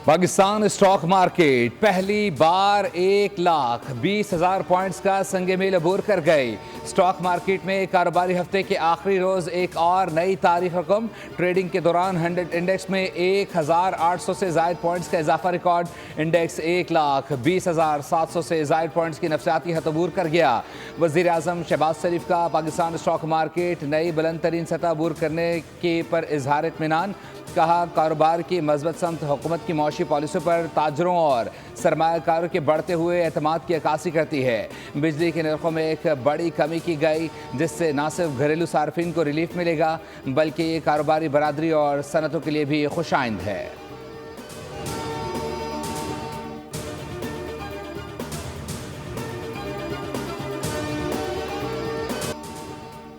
Pakistan stock market पहली बार 1,20,000 points का संगे मील अबूर कर गई। स्टॉक मार्केट में कारोबारी हफ्ते के आखिरी रोज एक और नई तारीख रकम। ट्रेडिंग के दौरान 100 इंडेक्स में 1,800 से जायद पॉइंट्स का इजाफा रिकॉर्ड। इंडेक्स 1,20,700 से जायद पॉइंट्स की नफसियाती हद अबूर कर गया। वज़ीर आज़म शहबाज शरीफ का पाकिस्तान स्टॉक मार्केट नई बुलंद तरीन सतह अबूर करने के पर इजहार इत्मीनान। कहा, कारोबार की मजबूत समत हुकूमत की मौशी पॉलिसियों पर ताजरों और सरमायाकारों के बढ़ते हुए एतमाद की अक्कासी करती है। बिजली के नरखों में एक बड़ी कमी की गई, जिससे न सिर्फ घरेलू सार्फिन को रिलीफ मिलेगा बल्कि ये कारोबारी बरादरी और सनतों के लिए भी खुशाइंद है।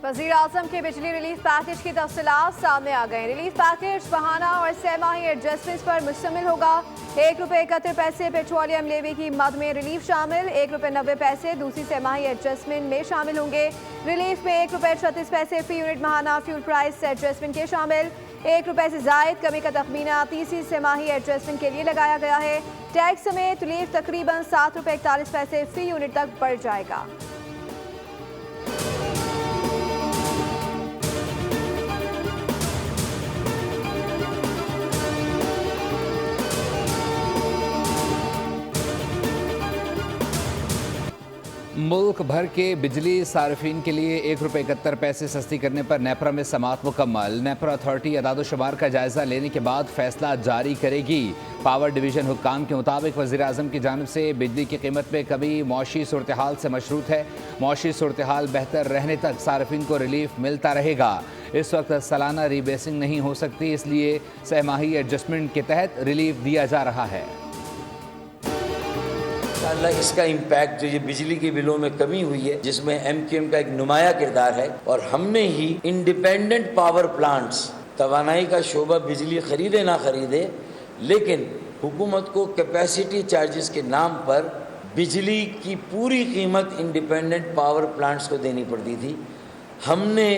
वज़ीर आज़म के बिजली रिलीफ पैकेज की तफसीलात सामने आ गए। रिलीफ पैकेज बहाना और सहमाही एडजस्टमेंट्स पर मुश्तमिल होगा। ₹1.71 पेट्रोलियम लेवी की मद में रिलीफ शामिल, ₹1.90 दूसरी सहमाही एडजस्टमेंट में शामिल होंगे। रिलीफ में ₹1.36 फी यूनिट माहाना फ्यूल प्राइस एडजस्टमेंट के शामिल। ₹1 से जायद कमी का तखमीना तीसरी सहमाही एडजस्टमेंट के लिए लगाया गया है। टैक्स समेत रिलीफ तकरीबन ₹7.41 फी यूनिट तक बढ़ जाएगा। मुल्क भर के बिजली सार्फिन के लिए ₹1.71 सस्ती करने पर नेपरा में समाअत मुकम्मल। नेपरा अथॉरिटी अदाद-ओ-शुमार का जायजा लेने के बाद फैसला जारी करेगी। पावर डिवीजन हुक्काम के मुताबिक वज़ीर आज़म की जानिब से बिजली की कीमत में कमी मौशी सूरत हाल से मशरूत है। मौशी सूरत हाल बेहतर रहने तक सार्फिन को रिलीफ मिलता रहेगा। इस वक्त सालाना रीबेसिंग नहीं हो सकती, इसलिए सहमाही एडजस्टमेंट के तहत रिलीफ दिया जा रहा है। इसका इम्पैक्ट जो ये बिजली के बिलों में कमी हुई है, जिसमें MQM का एक नुमाया किरदार है, और हमने ही इंडिपेंडेंट पावर प्लांट्स, तवानाई का शोबा बिजली खरीदे ना खरीदे, लेकिन हुकूमत को कैपेसिटी चार्जेस के नाम पर बिजली की पूरी कीमत इंडिपेंडेंट पावर प्लांट्स को देनी पड़ती थी। हमने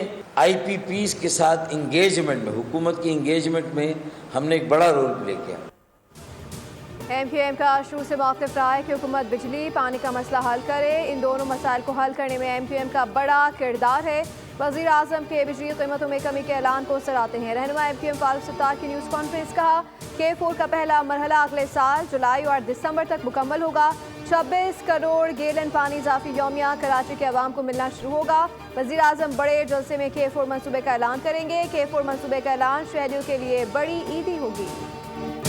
IPPs के साथ इंगेजमेंट में, हुकूमत की इंगेजमेंट में हमने एक बड़ा रोल प्ले किया। MQM का शुरू से मौक़िफ़ रहा है कि हुकूमत बिजली पानी का मसला हल करे। इन दोनों मसाइल को हल करने में MQM का बड़ा किरदार है। वज़ीर आज़म के बिजली कीमतों में कमी के ऐलान को सराहते हैं। रहनुमा MQM फारूक सत्तार की न्यूज़ कॉन्फ्रेंस। कहा, K4 का पहला मरहला अगले साल जुलाई और दिसंबर तक मुकम्मल होगा। 26 करोड़ गैलन पानी इजाफी यौमिया कराची के अवाम को मिलना शुरू होगा। वज़ीर आज़म बड़े जलसे में K4 मनसूबे का ऐलान करेंगे। K4 मनसूबे का ऐलान शहरियों के लिए बड़ी ईदी होगी।